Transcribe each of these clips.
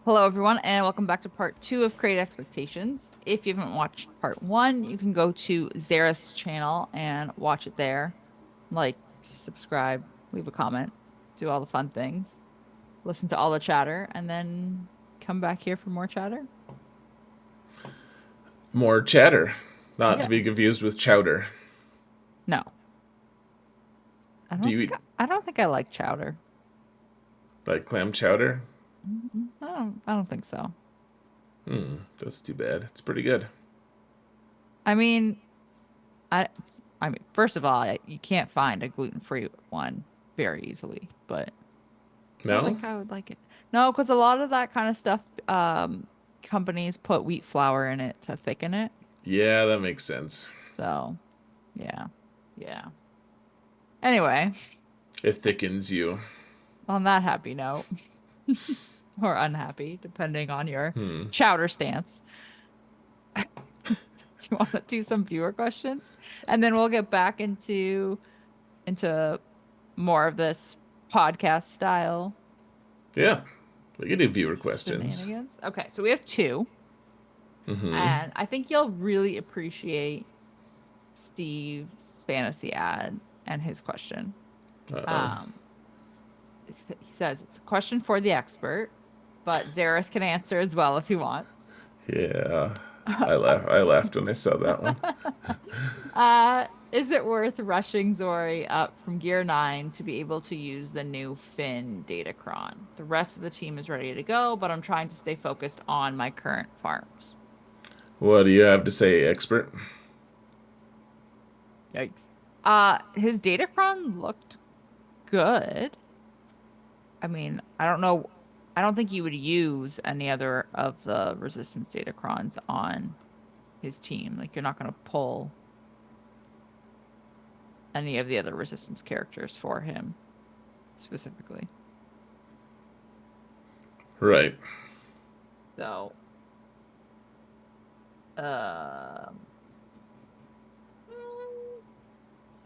Hello, everyone, and welcome back to part two of Create Expectations. If you haven't watched part one, you can go to Zareth's channel and watch it there. Like, subscribe, leave a comment, do all the fun things, listen to all the chatter, and then come back here for more chatter. More chatter, not to Yeah. be confused with chowder. No, Do you eat I don't think I like chowder. like clam chowder? I don't think so. That's too bad. It's pretty good. I mean, I I mean, first of all, you can't find a gluten-free one very easily, but I don't No? think I would like it. No, because a lot of that kind of stuff, companies put wheat flour in it to thicken it. Yeah, that makes sense. So, yeah, yeah. Anyway, It thickens you. on that happy note, or unhappy, depending on your chowder stance, do you want to do some viewer questions? And then we'll get back into more of this podcast style Yeah, we can do viewer questions. shenanigans. Okay, so we have two, and I think you'll really appreciate Steve's fantasy ad and his question. Uh-oh. Um, he says it's a question for the expert, but Zareth can answer as well if he wants. Yeah. I laughed when I saw that one. Is it worth rushing Zori up from Gear 9 to be able to use the new Finn Datacron? The rest of the team is ready to go, but I'm trying to stay focused on my current farms. What do you have to say, expert? Yikes. His Datacron looked good. I mean, I don't know. I don't think you would use any other of the resistance datacrons on his team. Like, you're not going to pull any of the other resistance characters for him specifically. Right. So, um,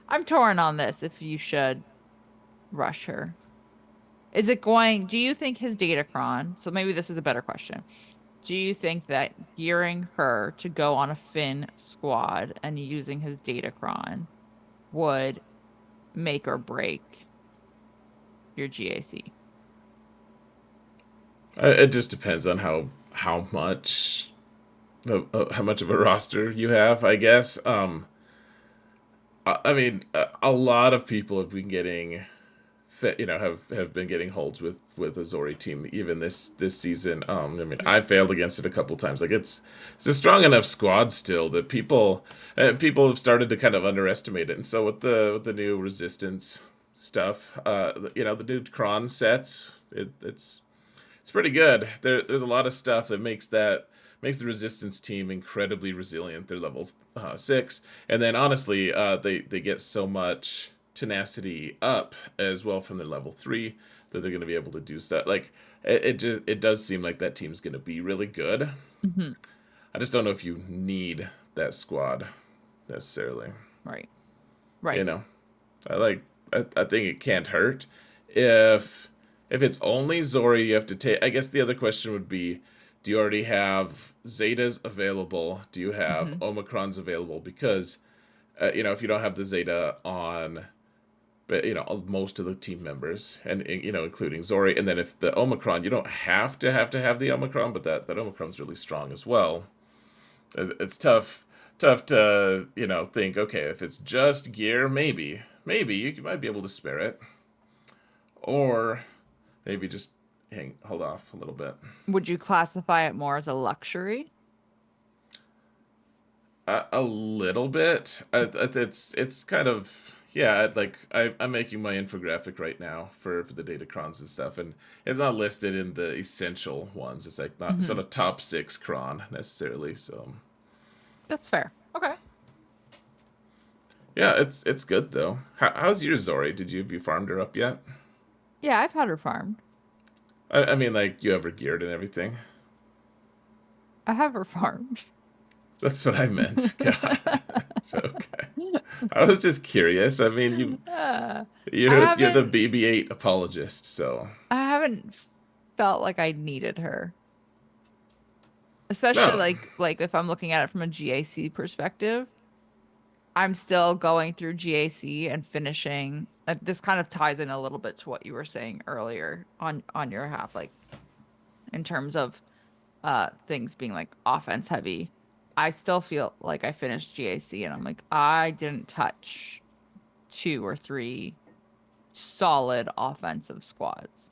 I'm torn on this if you should rush her. Do you think his datacron, so maybe this is a better question. Do you think that gearing her to go on a Finn squad and using his datacron would make or break your GAC? It just depends on how much of a roster you have, I guess. I mean, a lot of people have been getting have been getting holds with a Zori team even this season. I mean, I failed against it a couple times. Like it's a strong enough squad still that people have started to kind of underestimate it. And so with the new resistance stuff, the new cron sets, it's pretty good. There's a lot of stuff that makes the resistance team incredibly resilient. They're level 6, and then honestly, they get so much tenacity up as well from their level 3 that they're going to be able to do stuff. Like it does seem like that team's going to be really good. Hmm. I just don't know if you need that squad necessarily. Right. You Right. know, I think it can't hurt if it's only Zori you have to take. I guess the other question would be, do you already have Zetas available? Do you have Hmm. Omicrons available? Because if you don't have the Zeta on, but most of the team members, and including Zori, and then if the Omicron, you don't have the Omicron, but that Omicron's really strong as well. It's tough to think, okay, if it's just gear, maybe you might be able to spare it, or maybe just hold off a little bit. Would you classify it more as a luxury? A little bit. It's kind of, yeah. Like I'm making my infographic right now for the datacrons and stuff, and it's not listed in the essential ones. It's Hmm. not a top 6 cron necessarily. So That's fair. Okay. yeah, it's good though. How's your Zori? Have you farmed her up yet? Yeah, I've had her farmed. I mean, like, you ever geared and everything? I have her farmed. That's what I meant. God. Okay. I was just curious. I mean, Uh, I you're the haven't BB-8 apologist, so I haven't felt like I needed her. Especially No, like if I'm looking at it from a GAC perspective, I'm still going through GAC and finishing. This kind of ties in a little bit to what you were saying earlier on your half, like in terms of things being like offense heavy. I still feel like I finished GAC and I'm like, I didn't touch two or three solid offensive squads.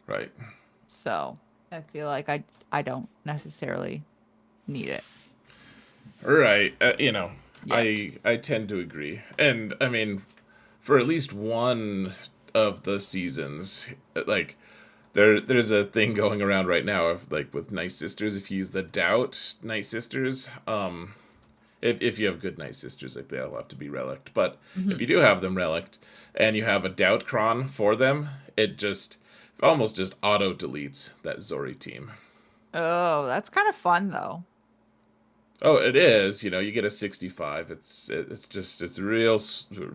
right. So I feel like I don't necessarily need it Right. yet. I tend to agree. And I mean, for at least one of the seasons, like there's a thing going around right now of like with Night Sisters, if you use the Doubt Night Sisters, if you have good Night Sisters, like they'll have to be relict. But if Hmm. you do have them relict and you have a Doubt cron for them, it just almost just auto deletes that Zori team. Oh, that's kind of fun though. Oh, it is. You get a 65. It's just it's real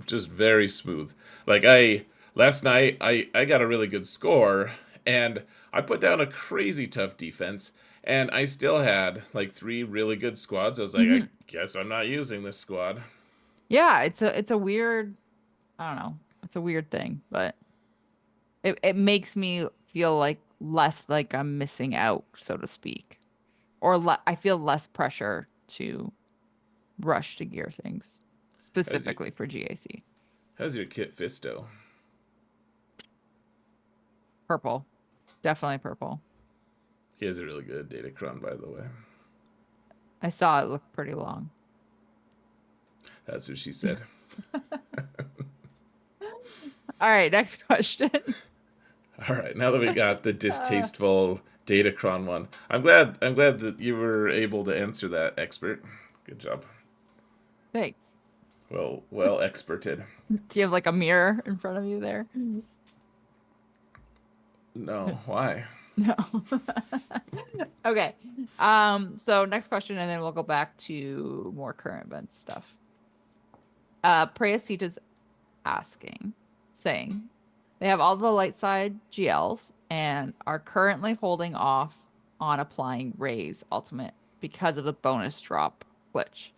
just very smooth. Like I last night I got a really good score and I put down a crazy tough defense and I still had like three really good squads. I was like, I Hmm. guess I'm not using this squad. Yeah, it's a weird, I don't know. It's a weird thing, but it makes me feel like less like I'm missing out, so to speak. Or I feel less pressure to rush to gear things, How's your specifically for GAC. how's your kit Fisto? Purple. Definitely purple. He has a really good Datacron, by the way. I saw it look pretty long. That's what she said. All right, next question. All right, now that we got the Uh, distasteful Datacron one, I'm glad that you were able to answer that, expert. Good job. Thanks. Well experted. Do you have like a mirror in front of you there? No, why? No. Okay. So next question, and then we'll go back to more current event stuff. Prayasita's asking, saying they have all the light side GLs and are currently holding off on applying Ray's ultimate because of the bonus drop glitch.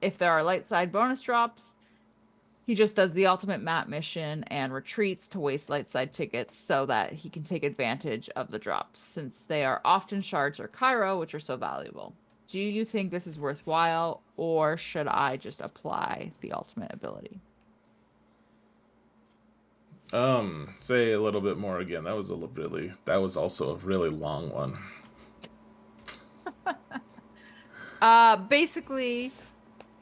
If there are light side bonus drops, he just does the ultimate map mission and retreats to waste light side tickets so that he can take advantage of the drops, since they are often shards or Cairo, which are so valuable. Do you think this is worthwhile, or should I just apply the ultimate ability? Say a little bit more again. That was also a really long one. Basically,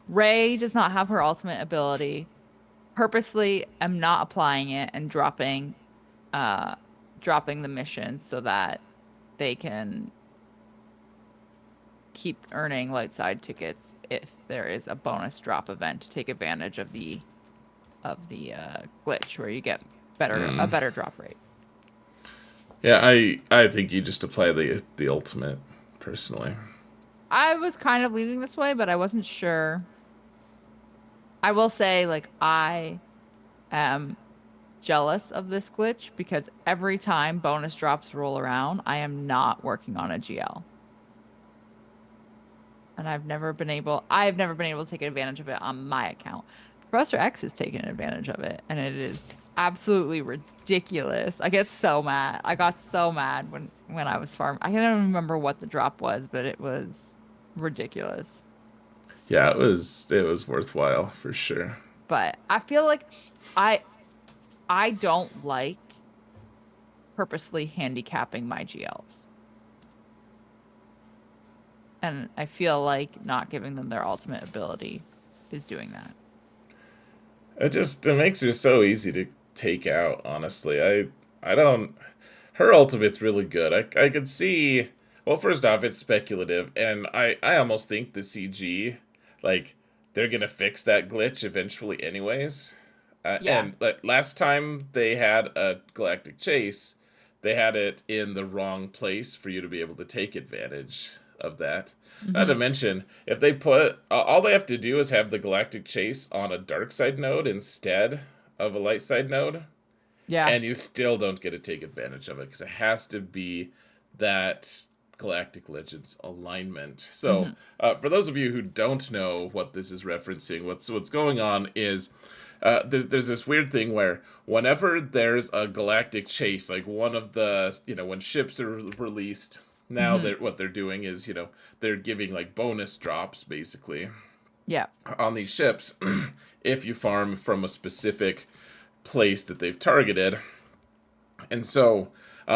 Ray does not have her ultimate ability. Purposely am not applying it and uh dropping the mission so that they can keep earning light side tickets if there is a bonus drop event to take advantage of the glitch where you get a better drop rate. Yeah, I think you just apply the ultimate personally. I was kind of leaning this way, but I wasn't sure. I will say, like, I am jealous of this glitch because every time bonus drops roll around, I am not working on a GL. And I've never been able to take advantage of it on my account. Professor X has taken advantage of it, and it is absolutely ridiculous. I get so mad. I got so mad when I was farming. I can't even remember what the drop was, but it was ridiculous. Yeah, it was worthwhile for sure. But I feel like I I don't like purposely handicapping my GLs. And I feel like not giving them their ultimate ability is doing that. It makes her so easy to take out. Honestly, I don't. Her ultimate's really good. I could see. Well, first off, it's speculative, and I almost think the CG, like, they're gonna fix that glitch eventually, anyways. Yeah. And like last time they had a galactic chase, they had it in the wrong place for you to be able to take advantage of that. Not to Hmm. mention, if they put all they have to do is have the galactic chase on a dark side node instead of a light side node, Yeah. and you still don't get to take advantage of it because it has to be that Galactic Legends alignment. So, Hmm. for those of you who don't know what this is referencing, what's going on is there's this weird thing where whenever there's a galactic chase, like one of the when ships are released, now Hmm. what they're doing is they're giving like bonus drops basically Yeah. on these ships if you farm from a specific place that they've targeted. And so,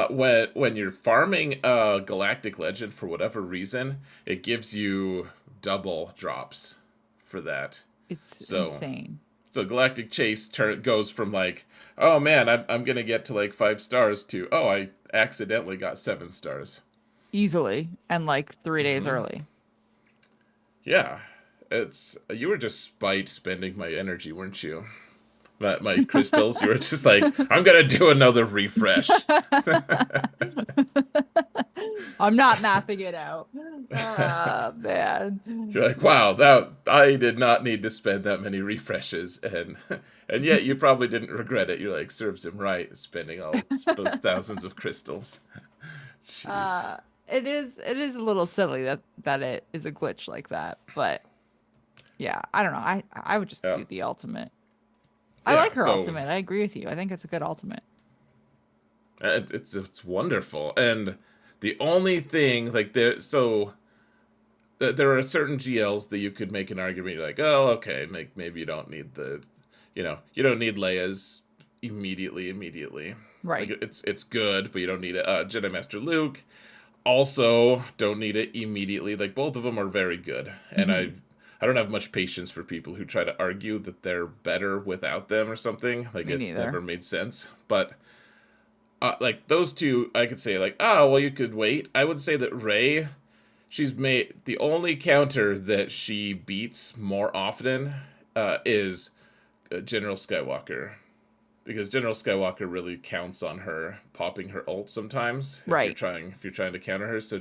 when you're farming a galactic legend for whatever reason, it gives you double drops for that. It's So, insane. galactic chase goes from like, oh man, I'm gonna get to like 5 stars to, oh, I accidentally got 7 stars. Easily and like 3 days Hmm. early. Yeah, it's you were just spite spending my energy, weren't you? My crystals. You were just like, I'm gonna do another refresh. I'm not mapping it out. Ah, man. You're like, wow, that I did not need to spend that many refreshes, and yet you probably didn't regret it. You're like, serves him right, spending all those thousands of crystals. Jeez. Uh, it is a little silly that it is a glitch like that, but yeah, I don't know. I would just Yeah. do the ultimate. I Yeah. like her So ultimate. I agree with you. I think it's a good ultimate. it's wonderful, and the only thing like there are certain GLs that you could make an argument. You're like, oh, okay, maybe you don't need you don't need Leia's immediately. Like Right. it's good, but you don't need it. Jedi Master Luke also don't need it immediately. Like both of them are very good, and Hmm. I don't have much patience for people who try to argue that they're better without them or something. Like Me it's neither. never made sense. But like those two, I could say like, oh well, you could wait. I would say that Rey, she's made the only counter that she beats more often is General Skywalker, because General Skywalker really counts on her popping her ult sometimes Right. if you're trying to counter her. So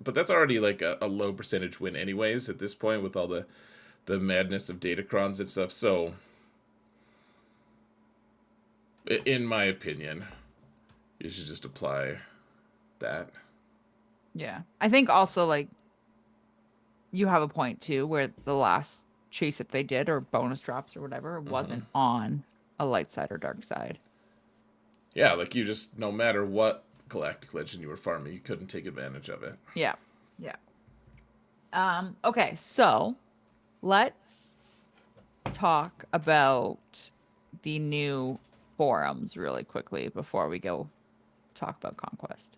but that's already like a low percentage win anyways at this point with all the madness of datacrons and stuff. So in my opinion, you should just apply that. Yeah. I think also like you have a point too, where the last chase that they did or bonus drops or whatever Hmm. wasn't on a light side or dark side. Yeah, like you just no matter what galactic legend you were farming, you couldn't take advantage of it. Yeah. Yeah. Okay, so let's talk about the new forums really quickly before we go talk about Conquest.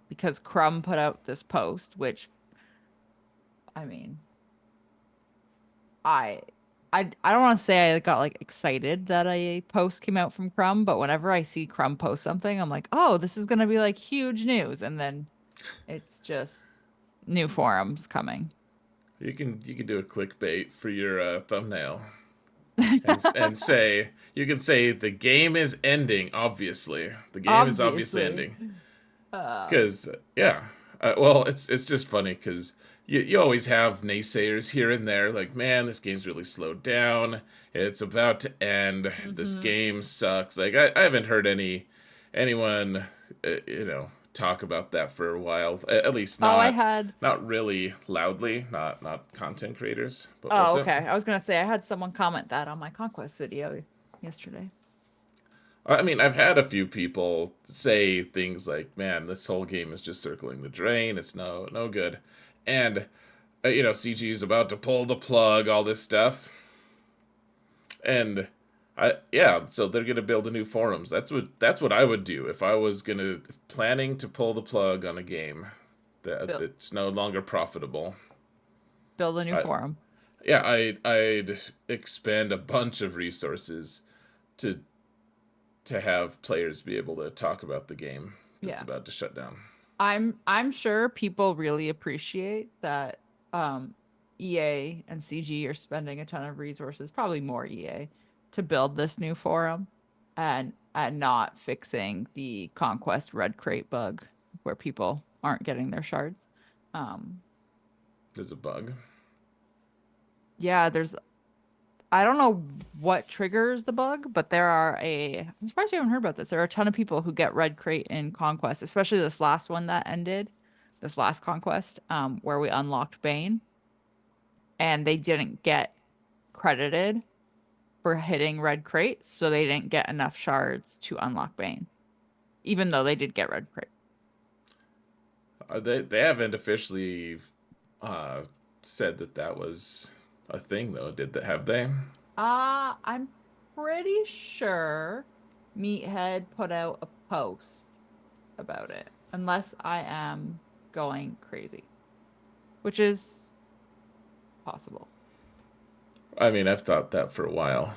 Because CRUMB put out this post, which I mean, I I don't want to say I got like excited that a post came out from CRUMB, but whenever I see CRUMB post something, I'm like, oh, this is gonna be like huge news, and then it's just new forums coming. You can do a clickbait for your thumbnail and say you can say the game is ending. Obviously, the game is obviously Obviously. ending Uh, because yeah. Well, it's just funny because you always have naysayers here and there, like man, this game's really slowed down. It's about to end. This mhm. game sucks. Like I haven't heard anyone talk about that for a while. At least Oh, I had. not really loudly. Not content creators. But what's Oh, it? okay. I was gonna say I had someone comment that on my Conquest video yesterday. I mean, I've had a few people say things like, "Man, this whole game is just circling the drain. It's no good," and CG is about to pull the plug. All this stuff, and yeah, so they're gonna build a new forums. That's what I would do if I was gonna planning to pull the plug on a game that Build it's no longer profitable. build a new I forum. Yeah, I'd expend a bunch of resources to have players be able to talk about the game that's Yeah. about to shut down. I'm sure people really appreciate that EA and CG are spending a ton of resources, probably more EA, to build this new forum and not fixing the Conquest red crate bug where people aren't getting their shards. Um There's a bug. yeah, I don't know what triggers the bug, but I'm surprised you haven't heard about this. There are a ton of people who get red crate in Conquest, especially this last one that ended, this last Conquest, where we unlocked Bane, and they didn't get credited for hitting red crate, so they didn't get enough shards to unlock Bane, even though they did get red crate. They haven't officially uh, said that that was a thing, though. Did they? Have they? I'm pretty sure Meathead put out a post about it, unless I am going crazy, which is possible. I mean, I've thought that for a while.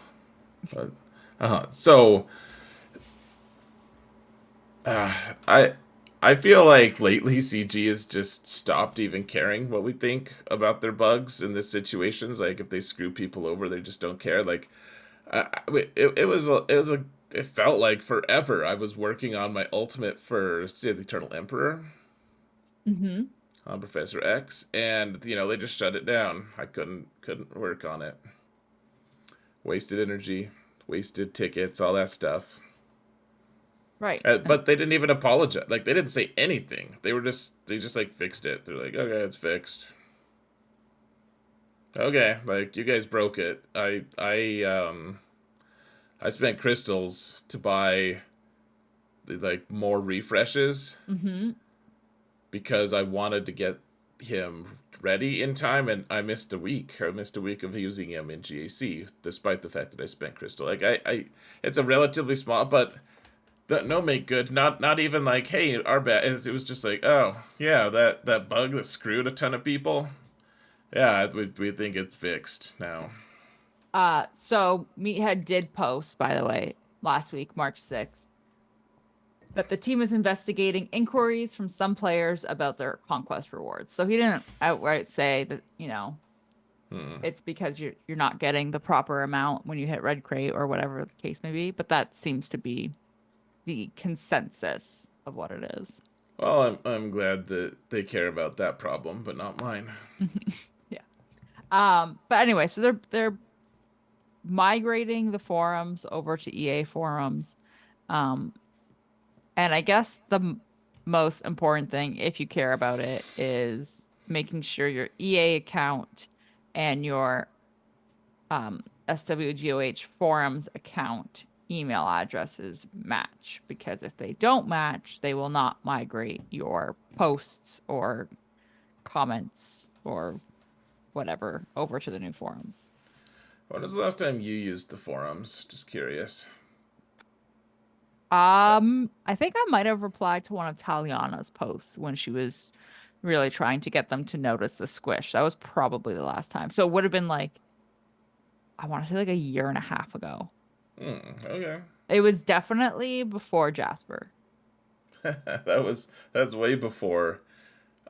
But, so I I feel like lately CG has just stopped even caring what we think about their bugs in these situations. Like if they screw people over, they just don't care. Like it felt like forever I was working on my ultimate for, say, the Eternal Emperor Mm-hmm. on Professor X, and they just shut it down. I couldn't work on it. Wasted energy, wasted tickets, all that stuff. Right. But they didn't even apologize. Like they didn't say anything. They just like fixed it. They're like, okay, it's fixed. Okay, like you guys broke it. I spent crystals to buy like more refreshes Mm-hmm. because I wanted to get him ready in time, and I missed a week. I missed a week of using him in GAC, despite the fact that I spent crystal. Like it's a relatively small, but no make good. Not even like, hey, our bad. It was just like, oh yeah, that bug that screwed a ton of people. Yeah, we think it's fixed now. So Meathead did post, by the way, last week, March 6th, that the team is investigating inquiries from some players about their conquest rewards. So he didn't outright say that, it's because you're not getting the proper amount when you hit red crate or whatever the case may be, but that seems to be the consensus of what it is. Well, I'm glad that they care about that problem, but not mine. Yeah. But anyway, so they're migrating the forums over to EA forums. Um, and I guess the most important thing, if you care about it, is making sure your EA account and your SWGOH forums account email addresses match, because if they don't match, they will not migrate your posts or comments or whatever over to the new forums. When was the last time you used the forums? Just curious. I think I might have replied to one of Taliana's posts when she was really trying to get them to notice the squish. That was probably the last time. So it would have been like, I want to say like a year and a half ago. Okay. It was definitely before Jasper. That's way before.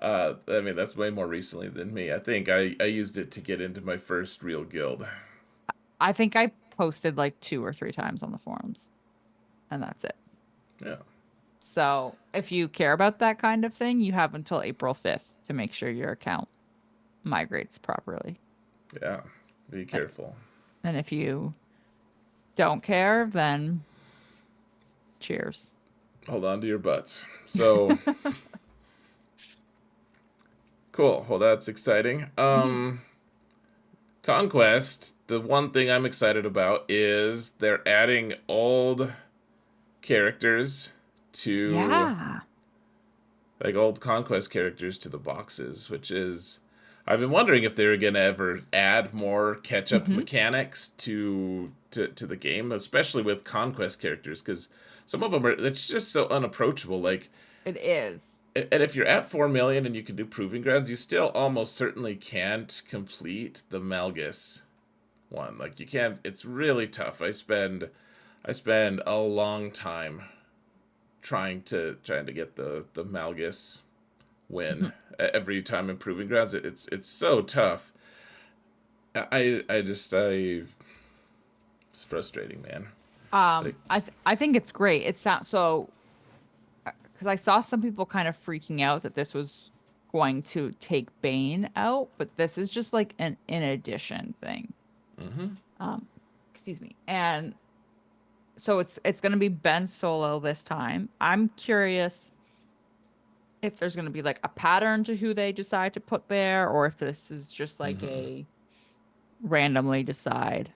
I mean, that's way more recently than me. I think I used it to get into my first real guild. I think I posted like 2 or 3 times on the forums, and that's it. Yeah. So if you care about that kind of thing, you have until April 5th to make sure your account migrates properly. Yeah. Be careful. And if you don't care, then cheers. Hold on to your butts. So cool. Well, that's exciting. Conquest. The one thing I'm excited about is they're adding old characters to Yeah. like old Conquest characters to the boxes, which is I've been wondering if they were gonna ever add more catch up Hmm. mechanics to the game, especially with Conquest characters, because some of them are it's just so unapproachable. Like, It is. and if you're at 4 million and you can do proving grounds, you still almost certainly can't complete the Malgus one. Like you can't. It's really tough. I spend a long time trying to get the Malgus win Mhm. every time in proving grounds. It's so tough. I it's frustrating, man. Like, I think it's great. It sounds so, because I saw some people kind of freaking out that this was going to take Bane out, but this is just like an in addition thing. Um, excuse me. And so it's going to be Ben Solo this time. I'm curious if there's going to be like a pattern to who they decide to put there, or if this is just like Hmm. a randomly decide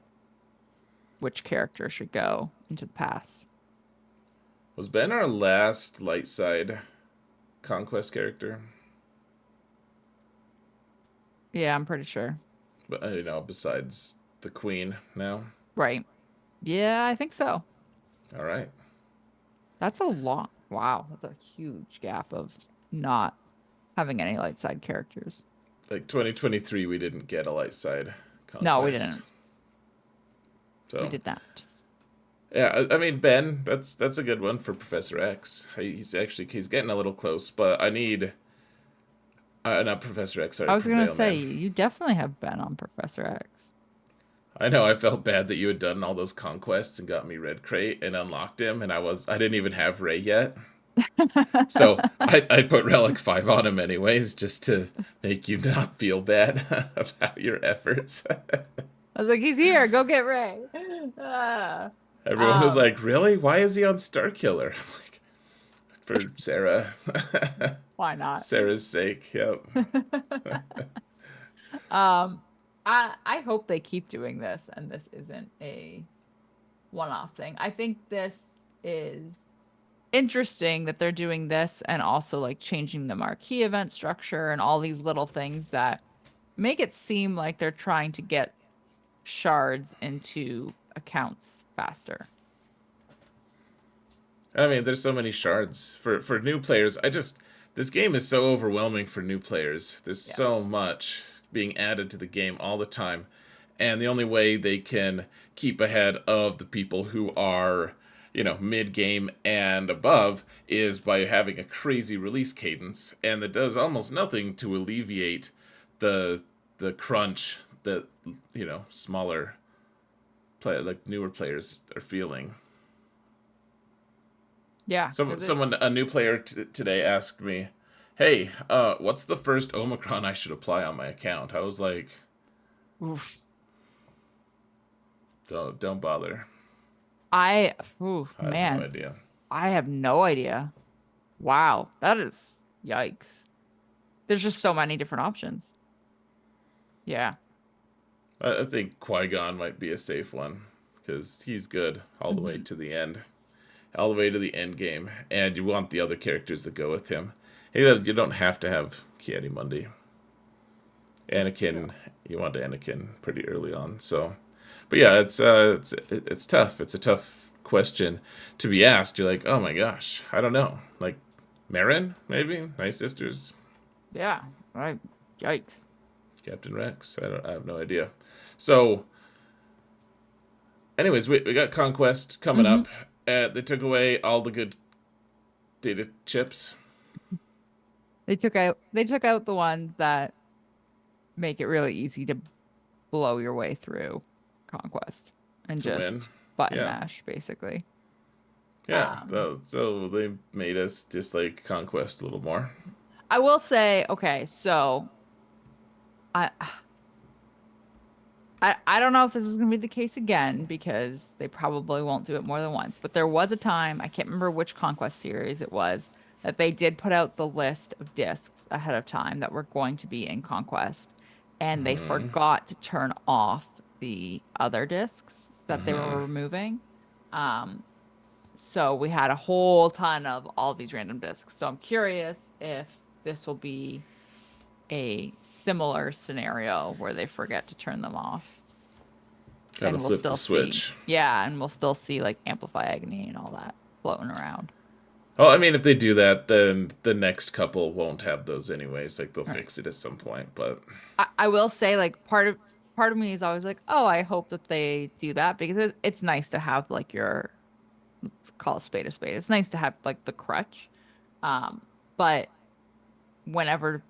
which character should go into the pass. Was Ben our last light side conquest character? Yeah, I'm pretty sure. But besides the Queen now. Right. Yeah, I think so. All right. That's a long, wow, that's a huge gap of not having any light side characters. Like 2023, we didn't get a light side No, we conquest. didn't. We So did not. yeah, I mean Ben, that's a good one for Professor X. He's getting a little close, but I need not Professor X, sorry, I was gonna Prevail say Man. you definitely have been on Professor X. I know I felt bad that you had done all those conquests and got me Red Crate and unlocked him, and I didn't even have Ray yet. So I put Relic 5 on him anyways, just to make you not feel bad about your efforts. I was like, he's here. Go get Ray. Ah. Everyone was Um, like, really? Why is he on Starkiller? I'm like, for Sarah. why not? Sarah's sake, yep. Um, I hope they keep doing this and this isn't a one-off thing. I think this is interesting that they're doing this and also like changing the marquee event structure and all these little things that make it seem like they're trying to get shards into accounts faster. I mean, there's so many shards for new players. This game is so overwhelming for new players. There's Yeah. so much being added to the game all the time, and the only way they can keep ahead of the people who are, mid game and above is by having a crazy release cadence, and that does almost nothing to alleviate the the crunch that smaller like newer players are feeling. Yeah, because A new player today asked me, "Hey, what's the first Omicron I should apply on my account?" I was like, oof. "Don't bother. Oof, I have no man, idea." I have no idea. Wow, that is yikes. There's just so many different options. Yeah. I think Qui-Gon might be a safe one because he's good all the way Hmm. to the end, all the way to the end game, and you want the other characters that go with him. You don't have to have Mundi. That's true. Anakin, you want Anakin pretty early on, so. But yeah, it's tough. It's a tough question to be asked. You're like, oh my gosh, I don't know. Like, Marin, maybe Night Sisters, Yeah. Right. Yikes. Captain Rex. I have no idea. So, anyways, we got Conquest coming Hmm. up. They took away all the good data chips. They took out the ones that make it really easy to blow your way through Conquest and To win. just button Yeah, mash basically. yeah. Um, So they made us dislike Conquest a little more. I will say, okay, so I I don't know if this is going to be the case again because they probably won't do it more than once. But there was a time, I can't remember which Conquest series it was, that they did put out the list of discs ahead of time that were going to be in Conquest. And they forgot to turn off the other discs that they were removing. Um, so we had a whole ton of all these random discs. So I'm curious if this will be a similar scenario where they forget to turn them off Gotta and we'll flip the still see, switch. yeah, and we'll still see like Amplify Agony and all that floating around. Well, I mean, if they do that, then the next couple won't have those anyways. Like they'll All right. fix it at some point. But I will say like part of me is always like, oh, I hope that they do that because it's nice to have like your, let's call a spade a spade. It's nice to have like the crutch. But whenever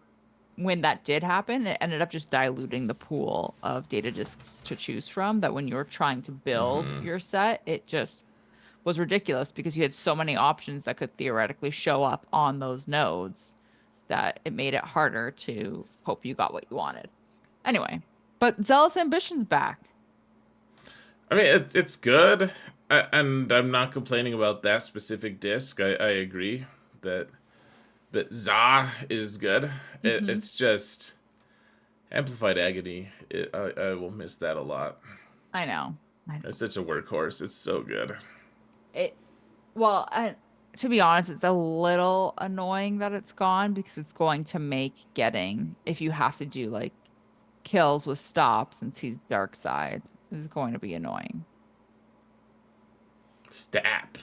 when that did happen, it ended up just diluting the pool of data disks to choose from that when you were trying to build your set, it just was ridiculous because you had so many options that could theoretically show up on those nodes that it made it harder to hope you got what you wanted. Anyway, but Zealous Ambition's back. I mean, it's good, and I'm not complaining about that specific disc. I agree that Za is good. Hmm. It's just Amplified Agony. I will miss that a lot. I know. I It's know. such a workhorse. It's so good. It well, to be honest, it's a little annoying that it's gone because it's going to make getting if you have to do like kills with stop since he's dark side is going to be annoying. Stab.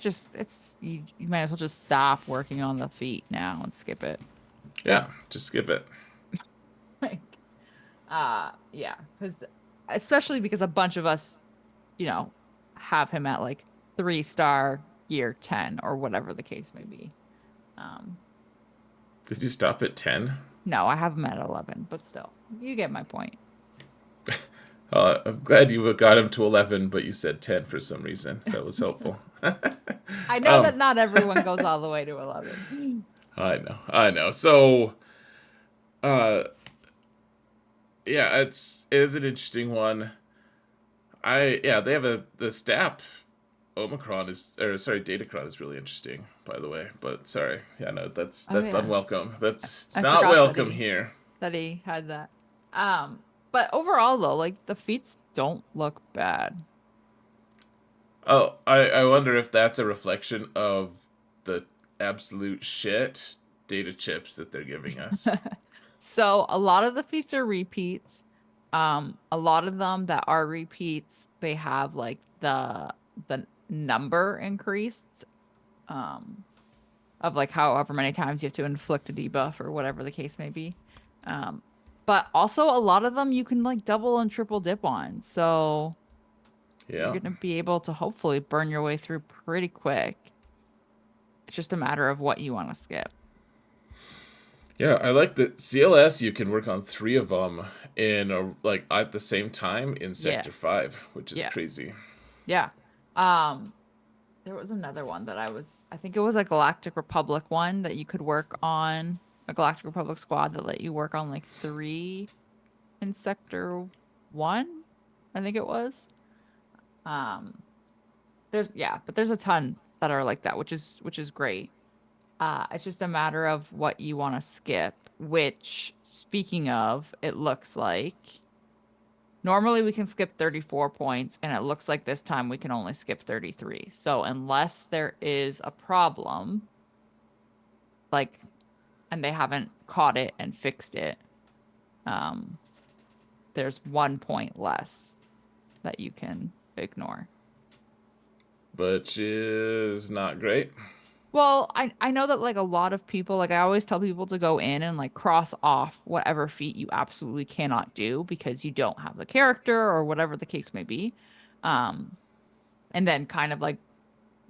It's you might as well just stop working on the feet now and skip it. Yeah, just skip it. Like, yeah, because especially because a bunch of us, you know, have him at like 3-star gear 10 or whatever the case may be. Um, Did you stop at 10? no, I have him at 11, but still, you get my point. I'm glad you got him to 11, but you said 10 for some reason. That was helpful. I know that um, not everyone goes all the way to 11. I know. So, uh, yeah, it is an interesting one. They have the STAP Omicron is, or sorry, Datacron is really interesting, by the way. But sorry, yeah, no, Oh that's yeah, unwelcome. It's I not forgot welcome here. that he had that. But overall though, like the feats don't look bad. Oh, I wonder if that's a reflection of the absolute shit data chips that they're giving us. So a lot of the feats are repeats. A lot of them that are repeats, they have like the number increased, um, of like however many times you have to inflict a debuff or whatever the case may be. Um, but also a lot of them you can like double and triple dip on. So you're Yeah. gonna be able to hopefully burn your way through pretty quick. It's just a matter of what you want to skip. Yeah, I like that CLS. You can work on three of them in like at the same time in Yeah. Sector 5, which is Yeah. crazy. Yeah. Um, there was another one that I think it was a Galactic Republic one that you could work on, a Galactic Republic squad that let you work on like 3 in Sector 1, I think it was. Um, but there's a ton that are like that, which is great. It's just a matter of what you want to skip, which speaking of, it looks like normally we can skip 34 points, and it looks like this time we can only skip 33. So unless there is a problem, like, and they haven't caught it and fixed it, um, there's 1 point less that you can ignore. Which is not great. Well, I know that like a lot of people, like I always tell people to go in and like cross off whatever feat you absolutely cannot do because you don't have the character or whatever the case may be. Um, and then kind of like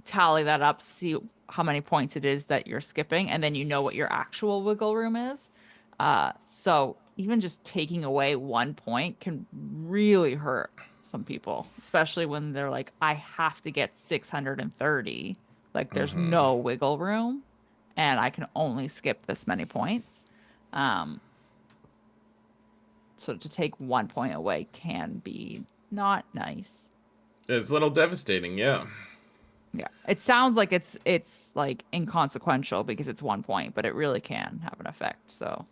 tally that up, see how many points it is that you're skipping, and then you know what your actual wiggle room is. So even just taking away 1 point can really hurt some people, especially when they're like, I have to get 630. Like there's no wiggle room, and I can only skip this many points. Um, so to take 1 point away can be not nice. It's a little devastating, yeah. Yeah. It sounds like it's like inconsequential because it's 1 point, but it really can have an effect. So,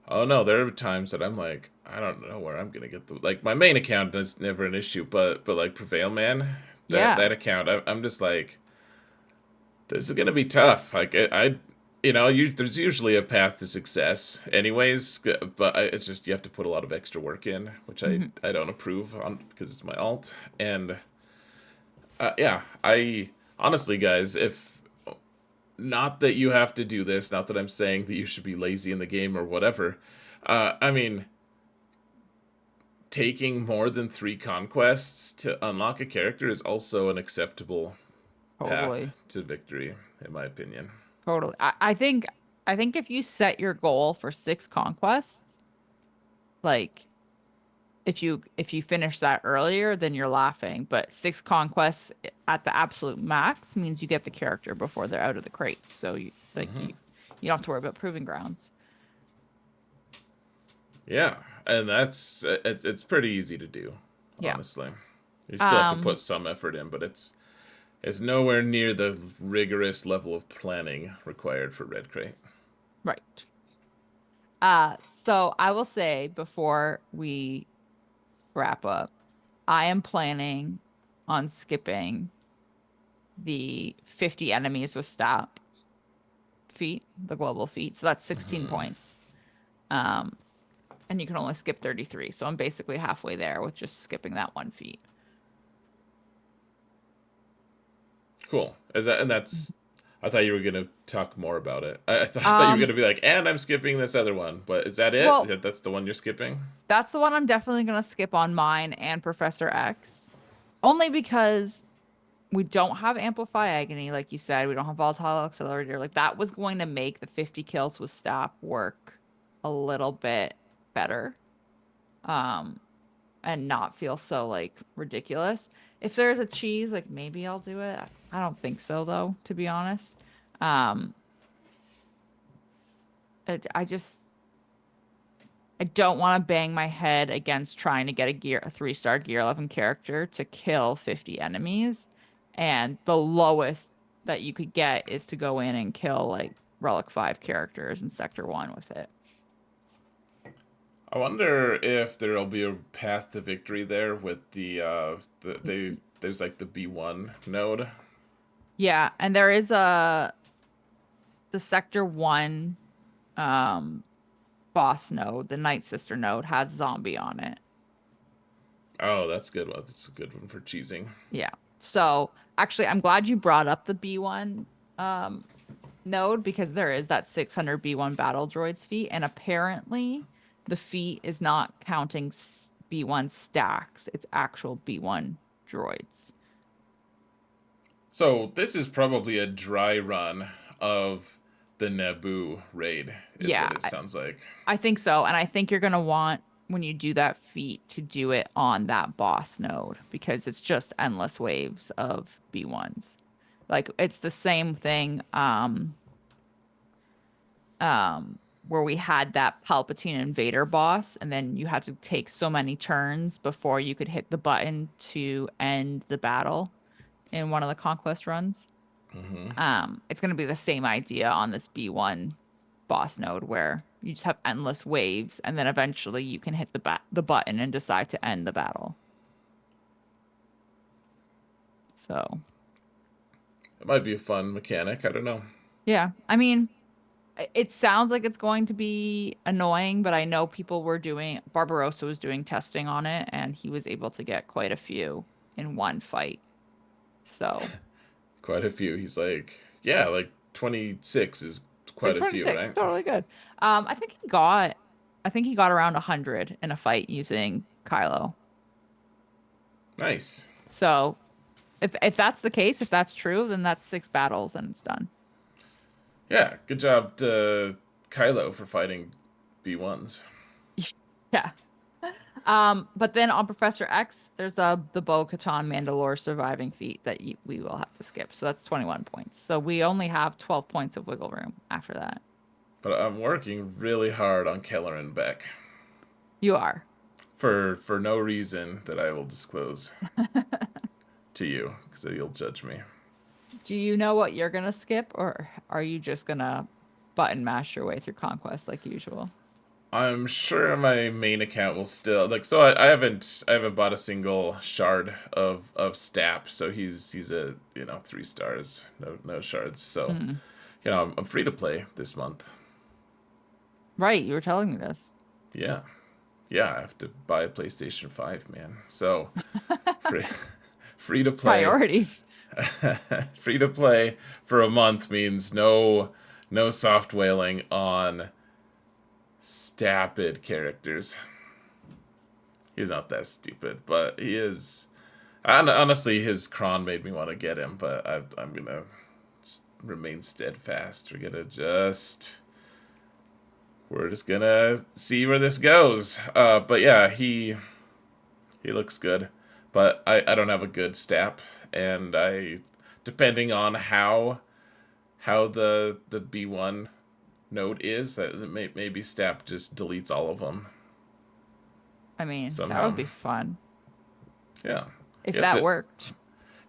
Oh no, there are times that I'm like, I don't know where I'm gonna get the like my main account is never an issue, but like Prevail Man, yeah. that account, I'm just like, this is gonna be tough. Like there's usually a path to success, anyways. But it's just you have to put a lot of extra work in, which Mhm. I don't approve on because it's my alt. And yeah, I honestly, guys, if not that you have to do this, not that I'm saying that you should be lazy in the game or whatever. I mean, taking more than 3 conquests to unlock a character is also an acceptable path Totally. to victory, in my opinion. Totally. I think if you set your goal for 6 conquests, like if you finish that earlier, then you're laughing. But 6 conquests at the absolute max means you get the character before they're out of the crates. So you don't have to worry about proving grounds. Yeah, and it's pretty easy to do, Yeah. honestly. You still have to Um, put some effort in, but it's nowhere near the rigorous level of planning required for Red Crate. right. So I will say before we wrap up, I am planning on skipping the 50 enemies with stop feat, the global feat. So that's 16 points. Um, and you can only skip 33. So I'm basically halfway there with just skipping that one feat. Cool. Is that and that's? I thought you were gonna talk more about it. I thought you were Um, gonna be like, and I'm skipping this other one. But is that it? well, That's the one you're skipping? that's the one I'm definitely gonna skip on mine and Professor X. Only because we don't have Amplify Agony, like you said. We don't have Volatile Accelerator. Like that was going to make the 50 kills with stop work a little bit better. Um, and not feel so like ridiculous. If there's a cheese, like maybe I'll do it. I don't think so though, to be honest. Um, I just I don't want to bang my head against trying to get a 3-star gear 11 character to kill 50 enemies. And the lowest that you could get is to go in and kill like Relic 5 characters in Sector 1 with it. I wonder if there'll be a path to victory there with there's like the B1 node. Yeah, and there is the Sector 1 um boss node, the Night Sister node, has zombie on it. Oh, that's good one. That's a good one for cheesing. Yeah. So actually, I'm glad you brought up the B1 um, node because there is that 600 B1 battle droids feat, and apparently the feat is not counting B1 stacks; it's actual B1 droids. So this is probably a dry run of the Naboo raid, is Yeah, what it sounds like. I think so, and I think you're gonna want when you do that feat to do it on that boss node because it's just endless waves of B1s. Like it's the same thing. Where we had that Palpatine Invader boss, and then you had to take so many turns before you could hit the button to end the battle in one of the conquest runs. It's going to be the same idea on this B1 boss node where you just have endless waves, and then eventually you can hit the button and decide to end the battle. So, It might be a fun mechanic. I don't know. yeah, I mean, it sounds like it's going to be annoying, but I know people were doing, Barbarossa was doing testing on it, and he was able to get quite a few in one fight. So, Quite a few. He's like, yeah, like 26 is like quite a few, 26, right? totally good. I think he got around 100 in a fight using Kylo. Nice. So, if that's the case, if that's true, then that's 6 battles and it's done. Yeah, good job to Kylo for fighting B1s. Yeah. But then on Professor X, there's the Bo-Katan Mandalore surviving feat that we will have to skip. So that's 21 points. So we only have 12 points of wiggle room after that. But I'm working really hard on Keller and Beck You are. for no reason that I will disclose to you because you'll judge me. Do you know what you're gonna skip, or are you just gonna button mash your way through Conquest like usual? I'm sure my main account will still like so I haven't bought a single shard of Stap, so he's a 3 stars, no shards. So, Mm. I'm free to play this month. Right, you were telling me this. Yeah. Yeah, I have to buy a PlayStation 5, man. So, free free to play. Priorities. Free to play for a month means no soft whaling on stupid characters. He's not that stupid, but he is. Honestly, his cron made me want to get him, but I'm gonna remain steadfast. We're just gonna see where this goes. But yeah, he looks good, but I don't have a good stap, and depending on how the B1 node is, that maybe stap just deletes all of them I mean, that would somehow. be fun. Yeah. if Yes, that worked.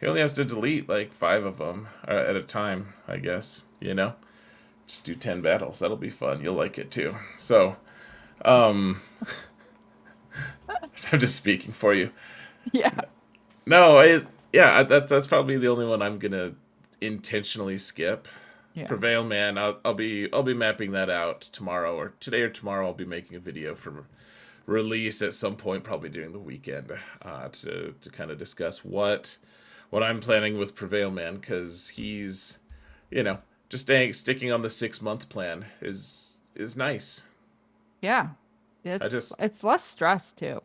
he only has to delete like 5 of them at a time, I guess. Just do 10 battles. That'll be fun. You'll like it too. So, um, I'm just speaking for you. Yeah. No, that's probably the only one I'm gonna intentionally skip. Yeah. Prevail Man, I'll be mapping that out tomorrow or today or tomorrow. I'll be making a video for release at some point, probably during the weekend, to kind of discuss what I'm planning with Prevail Man, because he's, just sticking on the 6-month plan is nice. Yeah. I just It's less stress too.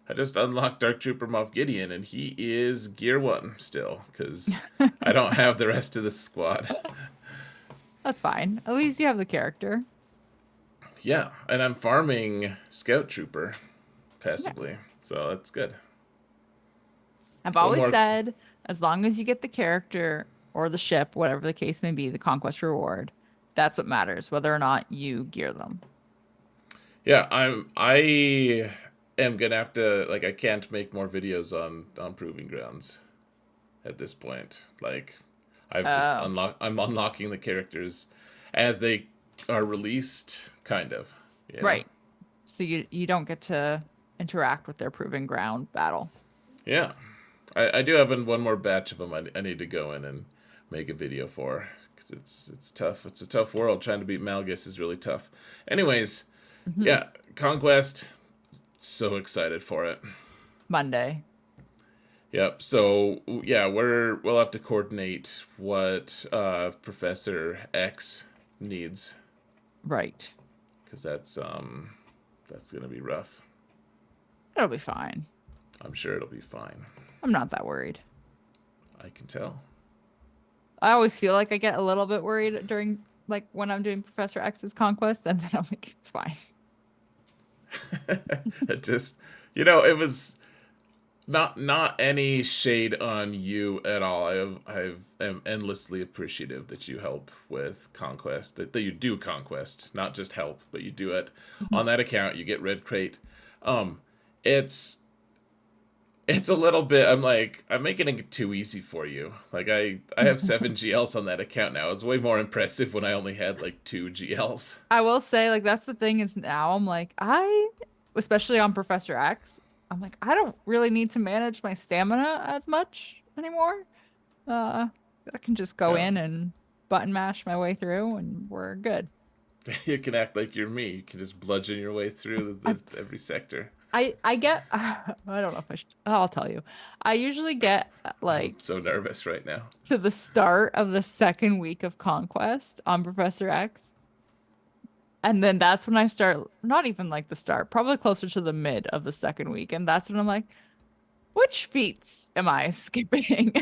I just unlocked Dark Trooper Moff Gideon, and he is Gear 1 still, because I don't have the rest of the squad. That's fine. At least you have the character. Yeah, and I'm farming Scout Trooper Yeah. passively, so that's good. I've One always more. said, as long as you get the character or the ship, whatever the case may be, the conquest reward, that's what matters, whether or not you gear them. Yeah, I am gonna have to, like, I can't make more videos on Proving Grounds at this point. Like, Oh, I'm unlocking the characters as they are released, kind of. You know. right. So you don't get to interact with their proving ground battle. Yeah, I do have one more batch of them. I need to go in and make a video for, because it's tough. It's a tough world. Trying to beat Malgus is really tough. Anyways, Hmm. yeah, Conquest. So excited for it. Monday. Yep. So yeah, we'll have to coordinate what Professor X needs, Right. because that's gonna be rough. It'll be fine. I'm sure it'll be fine. I'm not that worried. I can tell. I always feel like I get a little bit worried during like when I'm doing Professor X's conquest, and then I'm like, it's fine. It just, it was not any shade on you at all. I am endlessly appreciative that you help with Conquest. That you do Conquest, not just help, but you do it Mhm. on that account. You get Red Crate. Um, it's it's a little bit. I'm making it too easy for you. Like, I have 7 GLs on that account now. It's way more impressive when I only had like 2 GLs. I will say, like, that's the thing is now I'm like, especially on Professor X, I'm like, I don't really need to manage my stamina as much anymore. Uh, I can just go Yeah, in and button mash my way through and we're good. you can act like you're me. You can just bludgeon your way through I every sector. I get I don't know if I should, I'll tell you. I usually get I'm like so nervous right now. to the start of the second week of Conquest on Professor X. And then that's when I start, not even like the start, probably closer to the mid of the second week. And that's when I'm like, which feats am I skipping?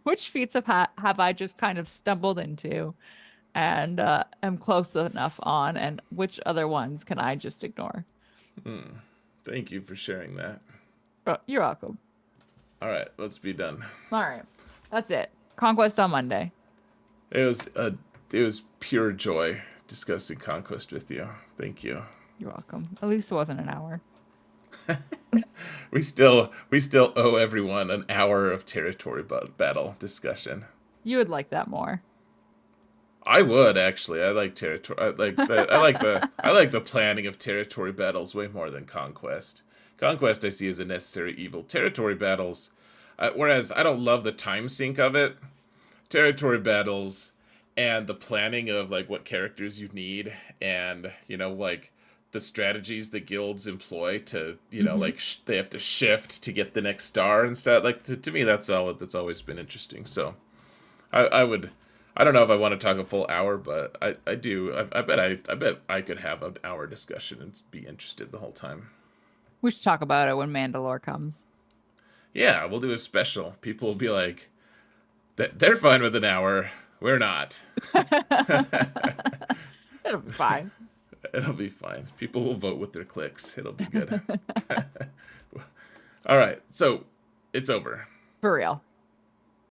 Which feats have I just kind of stumbled into and am close enough on? And which other ones can I just ignore? Thank you for sharing that. Oh, you're welcome. All right, let's be done. All right. That's it. Conquest on Monday. It was a it was pure joy discussing Conquest with you. Thank you. You're welcome. At least it wasn't an hour. We still owe everyone an hour of territory battle discussion. You would like that more. I would actually. I like territory. I like the planning of territory battles way more than Conquest. Conquest I see as a necessary evil. Territory battles, whereas I don't love the time sink of it. Territory battles and the planning of like what characters you need, and like the strategies the guilds employ to Hmm. like they have to shift to get the next star and stuff. Like, to me, that's always been interesting. So I would. I don't know if I want to talk a full hour, but I do. I bet I could have an hour discussion and be interested the whole time. We should talk about it when Mandalore comes. Yeah, we'll do a special. People will be like, they're fine with an hour. We're not. It'll be fine. It'll be fine. People will vote with their clicks. It'll be good. All right, so it's over. For real.